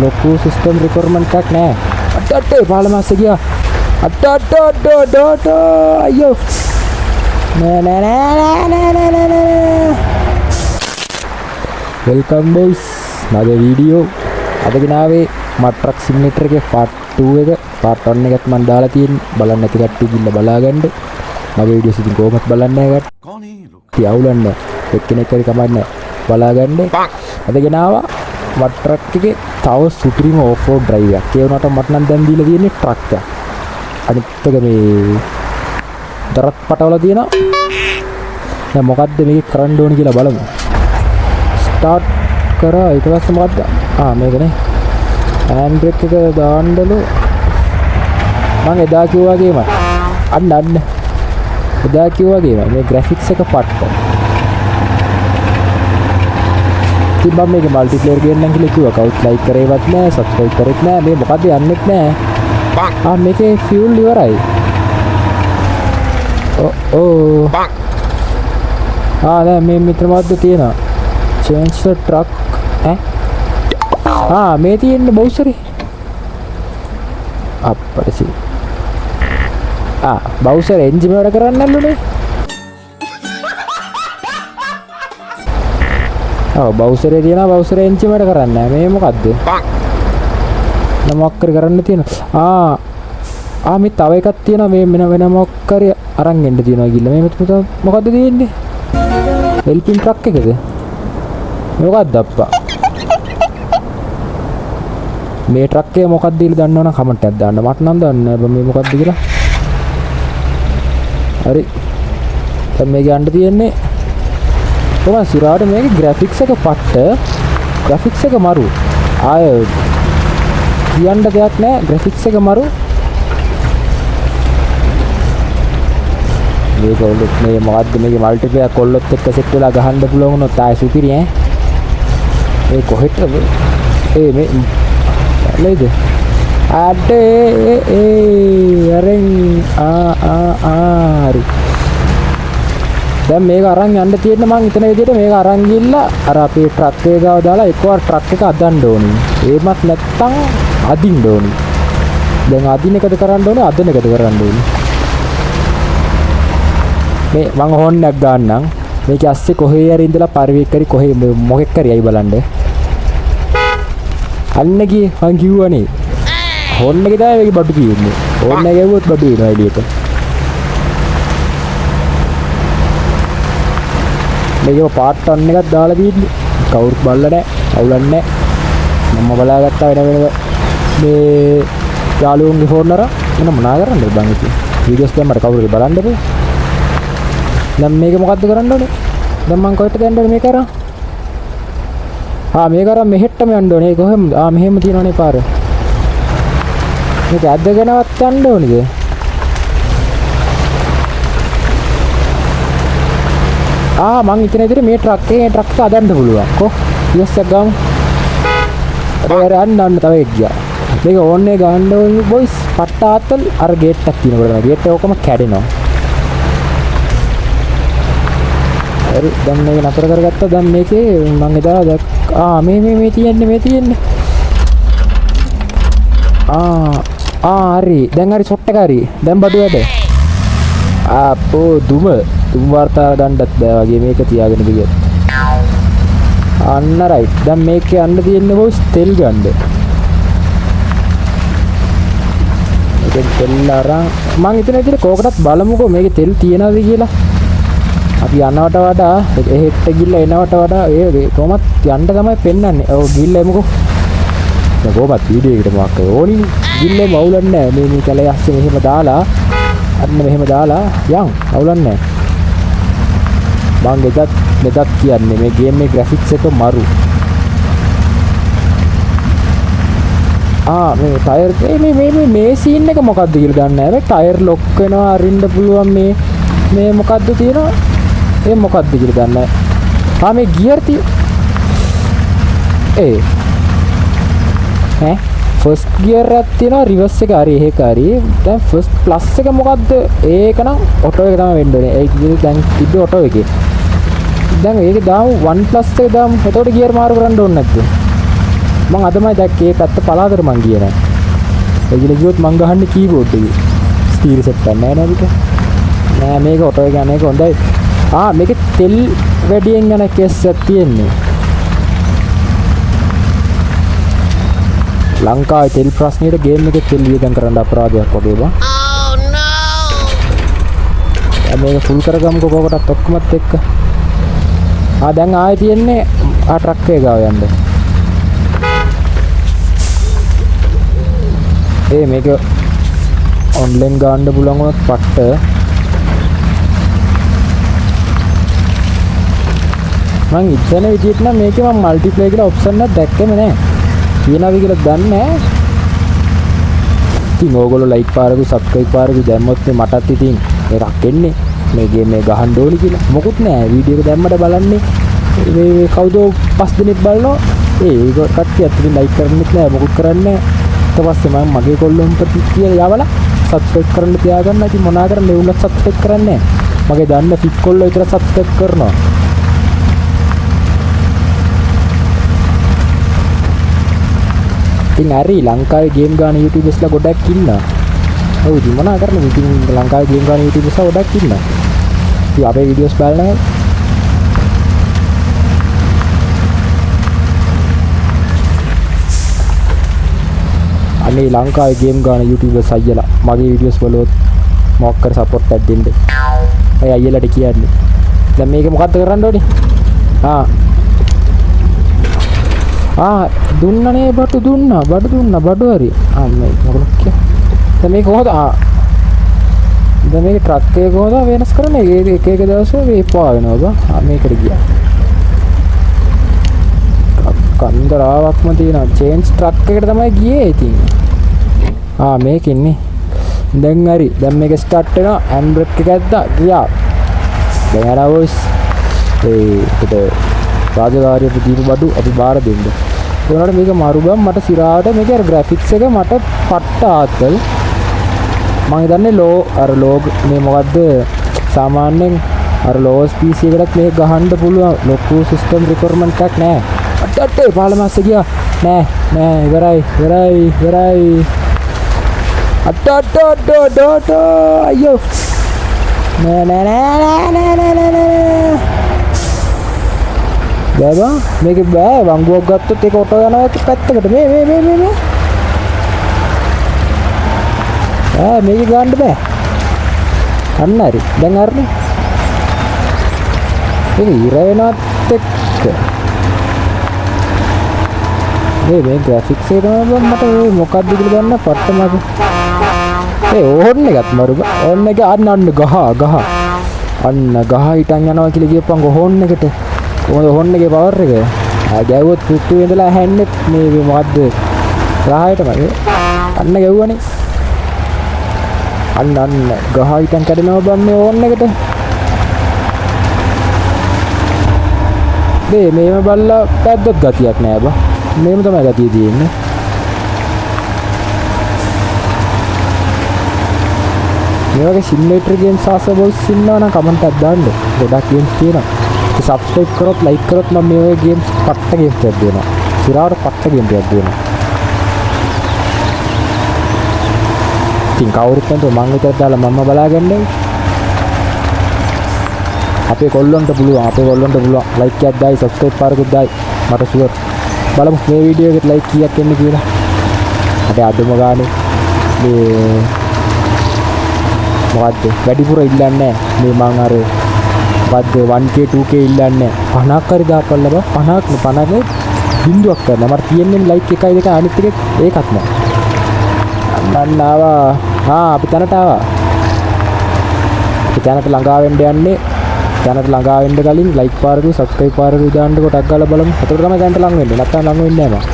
ලොකු system requirement එකක් නෑ. අට්ටේ පාලමස්ස ගියා. අට්ට අයියෝ. නෑ. Welcome boys. මගේ වීඩියෝ අද ගෙනාවේ මට්‍රක් සිමිනේටර් එකේ part 2 එක. part 1 එකත් මම දාලා තියෙන්නේ. බලන්න නැති කට්ටිය ගිහිල්ලා බලාගන්න. මගේ වීඩියෝස් ඉතින් කොහොමද බලන්නේ නැහැ කට්ටිය. යවුලන්න එක්කෙනෙක් හරි කමන්නේ බලාගන්න. අද ගෙනාවා මට්‍රක් එකේ තව සුපිරිම ඕෆ් රෝඩ් ඩ්‍රයිව් එකක්. ඒ වුණාට මට නම් දැන් දීලා තියෙන්නේ ට්‍රක් එක. අනිත් එක මේ දරත් පටවල තියෙනවා. දැන් මොකද්ද මේක කරන්න ඕනේ කියලා බලමු. ස්ටාර්ට් කරා ඊට පස්සේ මොකද්ද? මේකනේ. හෑන්ඩ් බ්‍රේක් එක දාන්නලු. මම එදා කිව්වා වගේම අන්න එදා කිව්වා වගේම මේ ග්‍රැෆික්ස් එක පට්ට. ඉතින් මම මේක මල්ටිප්ලේයර් ගේම් නම් කියලා කිව්වා. කවුත් ලයික් කරේවත් නැහැ, සබ්ස්ක්‍රයිබ් කරෙත් නැහැ. මේ මොකද්ද යන්නෙත් නැහැ. මේකේ ෆියුල් ඉවරයි. දැන් මේ මිත්‍ර මොකද්ද තියෙනවා? change the truck මේ තියෙන්නේ බවුසරේ. අප්පරසි. බවුසර් එන්ජින් වැඩ කරන්නල්ලුනේ. බවුසරේ තියෙනවා බවුසර් එන්ජින් වැඩ කරන්නේ. මේ මොකද්ද? මොකක් කරන්න තියෙනවා? මේ තව එකක් තියෙනවා. මේ වෙන මොකක් හරි අරන් එන්න තියෙනවා ගිල්ල. මේ මොකද්ද තියෙන්නේ? හෙල්පින් ට්‍රක් එකද? මොකක්ද අප්පා? මේ ට්‍රක් එක මොකක්ද කියලා දන්නවනම් කමෙන්ට් එකක් දාන්න. මට නම් දන්නේ නැහැ මේ මොකක්ද කියලා. හරි. දැන් මේක යන්න තියෙන්නේ. කොහොමද සිරාට මේකේ ග්‍රැෆික්ස් එක පට්ට. ග්‍රැෆික්ස් එක මරු. කියන්න දෙයක් නැහැ. ග්‍රැෆික්ස් එක මරු. මේක ඔලොත් මේ මොකද්ද මේකේ මල්ටිප්ලේයර් කොල්ලොත් එක්ක සෙට් වෙලා ගහන්න පුළුවන් වුණොත් ආයෙ සුපිරි මේ කොහෙටද මේ නේද අරෙන් හරි. දැන් මේක අරන් යන්න තියෙන්නේ මං හිතන විදිහට මේක අරන් ගිහිල්ලා අර අපේ ට්‍රක් එක ගාව දාලා එකවර ට්‍රක් එක අදන්න ඕනේ. ඒමත් නැත්තම් අදින්න ඕනේ. දැන් අදින එකද කරන්න ඕනේ අදන එකද කරන්න ඕනේ. මේ මං හොන් එකක් ගන්නම්. මේක ඇස්සේ කොහේ හරි ඉඳලා පරිවේක් කරි කොහේ මොකෙක් කරි අය බලන්න. අන්න ගියේ මං කිව්වනේ. හොන් එකේ තමයි මේක බඩු තියෙන්නේ. හොන් එක ගැව්වොත් බඩු වෙනවා එළියට. මේක part 1 එකක් දාලා තියෙන්නේ. කවුරුත් බලලා නැහැ. අවුලන්නේ නැහැ. මම බලාගත්තා වෙන මේ යාළුවන්ගේ ෆෝන් අර මොනා කරන්නද බං ඉතින්. වීඩියෝස් දැම්මට කවුරුරි බලන්න බෑ. දැන් මේක මොකද්ද කරන්න ඕනේ? දැන් මං කොහෙටද යන්න ඕනේ මේක අරන්? මේක අරන් මෙහෙට්ටම යන්න ඕනේ. කොහෙන්ද? මෙහෙම තියෙනවනේ පාර. මේක ඇද්දගෙනවත් යන්න ඕනේද? මං හිතන විදිහට මේ ට්‍රක් එක අදන්න පුළුවන්. ඉස්සක් ගමු. අන්න තව එක් ගියා. මේක ඕන්නේ ගන්න ඕනේ බොයිස්. පට්ටාතල් අර ගේට් එකක් තියෙනකොට ගේට් එක ඔකම කැඩෙනවා. හරි දැන් මේක නතර කරගත්තා. දැන් මේකේ මම එදා මේ තියෙන්නේ හරි දැන් හරි ෂොට් එක හරි දැන් බඩු වැඩ දුම වාර්තා ගන්නත් බෑ වගේ මේක තියාගෙන ගියත් අන්න රයිට්. දැන් මේක යන්න තියෙන්නේ බොස් තෙල් ගන්න. මේකෙන් තෙල් අරන් මං හිතන විදිහට කෝකටත් බලමුකෝ මේකේ තෙල් තියනවද කියලා. අපි යනවට වඩා එහෙට ගිහිල්ලා එනවට වඩා ඒ කොහොමත් යන්න තමයි පෙන්වන්නේ. ගිහිල්ලා එමුකෝ. දැන් කොහොමත් වීඩියෝ එකට මොකක් ඕනි. ගිහිල්ලා මවුලන්නේ නැහැ. මේ කැලේ ඇස්සේ මෙහෙම දාලා අන්න මෙහෙම දාලා යන් අවුලන්නේ නැහැ. මං එදත් කියන්නේ මේ ගේම් එකේ ග්‍රැෆික්ස් එක මරු. මේ ටයර් මේ සීන් එක මොකද්ද කියලා දන්නේ නැහැ. මේ ටයර් ලොක් වෙනවා අරින්න පුළුවන් මේ මොකද්ද තියෙනවා? ඒ මොකද්ද කියලා දන්නේ නැහැ. මේ ගියර් ෆස්ට් ගියර් එකක් තියෙනවා රිවර්ස් එක හරි ඒක හරි. දැන් ෆස්ට් ප්ලස් එක මොකද්ද? ඒක නම් ඔටෝ එක තමයි වෙන්න ඕනේ. ඒක දැන් තිබ්බ ඔටෝ එකේ. දැන් ඒක දාමු 1+ එක දාමු. එතකොට ගියර් මාරු කරන්න ඕනේ නැද්ද? මං අදමයි දැක්කේ පැත්ත පලාතට මං ගියේ නෑ. ඒ කියලා කිව්වොත් මං ගහන්නේ කීබෝඩ් එකේ. ස්ටීරියෝ සෙට් එකක් නෑ නේද? නෑ මේක ඔටෝ එක යන එක හොඳයි. මේක තෙල් වැඩියෙන් යන කේස් එකක් තියෙන්නේ. ලංකාවේ තෙල් ප්‍රශ්නෙට ගේම් එකේ තෙල් වියදම් කරන්න අපරාධයක් වගේ බං. මේක ෆුල් කරගමුකෝ කොකටත් ඔක්කොමත් එක්ක. දැන් ආයේ තියෙන්නේ ට්‍රක් එක ගාව යන්න. මේක ඔන්ලයින් ගන්න පුළුවන් වුණොත් පට්ට. මං ඉතන විදියට නම් මේකේ මම මල්ටිප්ලේ කියලා ඔප්ෂන් එකක් දැක්කම නෑ. කියනවාද කියලා දන්නේ නෑ. ඉතින් ඕගොල්ලෝ ලයික් පාරකු සබ්ස්ක්‍රයිබ් පාරකු දැම්මොත් මටත් ඉතින් එකක් එන්නේ. මේ ගේම් එක ගහන්න ඕනි කියලා. මොකුත් නෑ. වීඩියෝ එක දැම්මට බලන්නේ මේ කවුද 5 දිනක් බලනවා. ඒක කට්ටියත් ඉතින් ලයික් කරන්නෙත් නෑ. මොකුත් කරන්නේ නෑ. ඊට පස්සේ මම මගේ කොල්ලොන්ට කියලා යවලා සබ්ස්ක්‍රයිබ් කරන්න තියාගන්න. ඉතින් මොනා කරන්නේ ඒ උන්වත් සබ්ස්ක්‍රයිබ් කරන්නේ නෑ. මගේ දන්න ෆික් කොල්ලෝ විතර සබ්ස්ක්‍රයිබ් කරනවා. ඉතින් හරි ලංකාවේ ගේම් ගන්න YouTubers ගොඩක් ඉන්නවා. ඔව් ඉතින් මොනා කරන්නේ ඉතින් ලංකාවේ ගේම් ගන්න YouTubers ගොඩක් ඉන්නවා. ඉතින් අපේ වීඩියෝස් බලනවා. අනේ ලංකාවේ ගේම් ගන්න YouTubers අයියලා මගේ වීඩියෝස් බලුවොත් මොකක් කර සපෝට් එකක් දෙන්න. අය අයියලාට කියන්නේ. දැන් මේක මොකද්ද කරන්න ඕනේ? දුන්නනේ බඩු දුන්නා බඩු හරි. මේ මොකද කිය. දැන් මේක කොහොමද? දැන් මේක ට්‍රක් එක කොහොමද වෙනස් කරන්නේ? එක එක දවසේ වේපා වෙනවා බා. මේකට ගියා. කන්දරාවක්ම තියෙනවා. චේන්ජ් ට්‍රක් එකට තමයි ගියේ ඉතින්. මේක ඉන්නේ. දැන් හරි. දැන් මේක ස්ටාර්ට් වෙනවා. හෑන්ඩ් බ්‍රේක් එක ඇද්දා ගියා. දැන් ආවොස් ඒකට රාජකාරියට දීපු බඩු අපි බාර දෙන්න. ඒ වුණාට මේක මාරු බම් මට සිරාවට මේක අර ග්‍රැෆික්ස් එක මට පට්ට ආතල්. මම හිතන්නේ ලෝ මේ මොකද්ද සාමාන්‍යයෙන් අර ලෝස් PC එකකට මේක ගහන්න පුළුවන් ලොකු සිස්ටම් රික්වයර්මන්ට් එකක් නෑ. අට්ටේ පාලමස්ස ගියා. නෑ ඉවරයි. අට්ට අයියෝ. නෑ. බෑ මේක බෑ වංගුවක් ගත්තොත් ඒක ඔටෝ යනවා පැත්තකට මේ මේක ගන්න බෑ. අන්න හරි. දැන් හරිනේ. ඒක ඉර වෙනවත් එක්ක මේ ග්‍රැෆික්ස් එක තමයි මට මොකක්ද කියලා ගන්න පට්ටමක. ඕන්න එකත් මරුබ. ඕන්න එක අන්න ගහ. අන්න ගහ හිටන් යනවා කියලා කියපන් ඕන්න එකට. කොහොමද හොන්න එකේ පවර් එක? ගැව්වොත් පුට්ටු ඉඳලා හැන්නේ මේ මොකද්ද? රහයටම අන්න ගැව්වනේ. අන්න ගහ හිටන් කැඩෙනවා බම් මේ ඕන්න එකට. මේව බල්ලා පැද්දොත් ගතියක් නෑ බා. මේව තමයි ගතිය තියෙන්නේ. මේ වගේ සිමුලේටර් ගේම්ස් ආස බොස් ඉන්නවා නම් කමෙන්ට් එකක් දාන්න. ගොඩක් ගේම්ස් තියෙනවා. සබ්ස්ක්‍රයිබ් කරොත් ලයික් කරොත් මම මේ වගේ ගේම්ස් පට්ට ගේම්ස් එකක් දෙනවා. සිරාවට පට්ට ගේම් එකක් දෙනවා. ඉතින් කවුරුත් නැතුව මං විතර දාලා මම බලාගන්නේ. අපේ කොල්ලොන්ට පුළුවන් ලයික් එකක් දායි සබ්ස්ක්‍රයිබ් පාරකුත් දායි. මට ෂුවර්. බලමු මේ වීඩියෝ එකට ලයික් කීයක් එන්නේ කියලා. අපේ අදම ගානේ මේ මොකද්ද වැඩිපුර ඉල්ලන්නේ නැහැ. මේ මං අර මොකද්ද 1k 2k ඉල්ලන්නේ 50ක් හරි දාපල්ලා බා. 50ක් බින්දුවක් කරනවා. මට තියෙන්නේ ලයික් 1යි 2යි අනිත් එකේ ඒකත් නෑ. අන්න ආවා. අපි තැනට ආවා. අපි තැනට ළඟා වෙන්න යන්නේ. තැනට ළඟා වෙන්න කලින් ලයික් පාරකු සබ්ස්ක්‍රයිබ් පාරකු දාන්න කොටක් ගාලා බලමු. අතට තමයි තැනට ළඟ වෙන්නේ. නැත්තම් ළඟ වෙන්නේ නෑ මම.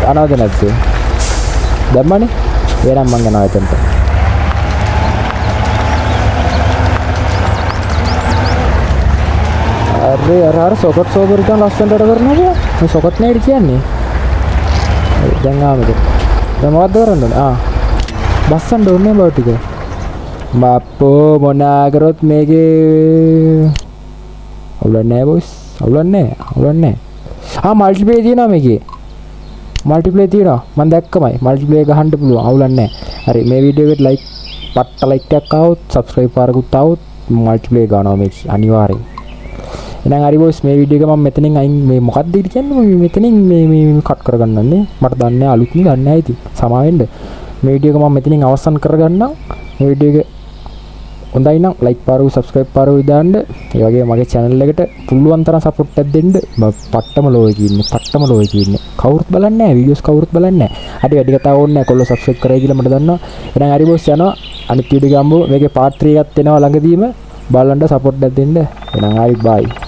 දානවද නැද්ද? දැම්මනේ. එහෙනම් මං යනවා එතනට. අර සොකට් සෝබර් ගන්න ලස්සනට කරනවා. මේ සොකට් නේද කියන්නේ? දැන් ආවද? දැන් මොකද්ද කරන්න ඕනේ? බස්සන්න ඕනේ බව ටික. බප්පෝ මොනා කරොත් මේකේ අවුලන්නේ නැහැ බොයිස්. අවුලන්නේ නැහැ. මල්ටිප්ලේ තියෙනවා මේකේ. මල්ටිප්ලේ තියෙනවා. මම දැක්කමයි. මල්ටිප්ලේ ගහන්න පුළුවන්. අවුලන්නේ නැහැ. හරි මේ වීඩියෝ එකට ලයික් පට්ට ලයික් එකක් ආවොත් සබ්ස්ක්‍රයිබ් පාරකුත් ආවොත් මල්ටිප්ලේ ගන්නවා මේක අනිවාර්යෙන්. එහෙනම් හරි බොයිස් මේ වීඩියෝ එක මම මෙතනින් අයින් මේ මොකක්ද කියන්නේ මෙතනින් මේ කට් කරගන්නන්නේ. මට දන්නේ නැහැ අලුත් නේ දන්නේ නැහැ ඉතින්. සමා වෙන්න. මේ වීඩියෝ එක මම මෙතනින් අවසන් කරගන්නම්. මේ වීඩියෝ එක හොඳයි නම් ලයික් පාරුව සබ්ස්ක්‍රයිබ් පාරුව දාන්න. ඒ වගේම මගේ channel එකට පුළුවන් තරම් සපෝට් එකක් දෙන්න. පට්ටම ලෝයේ ඉන්නේ. කවුරුත් බලන්නේ නැහැ වීඩියෝස් කවුරුත් බලන්නේ නැහැ. හරි වැඩි කතාවක් ඕනේ නැහැ. කොල්ලෝ සබ්ස්ක්‍රයිබ් කරයි කියලා මට දන්නවා. එහෙනම් හරි බොස් යනවා. අනිත් වීඩියෝ ගම්බෝ මේකේ part 3 එකක් එනවා ළඟදීම බලන්න සපෝට් එකක් දෙන්න. එහෙනම් හරි බයි.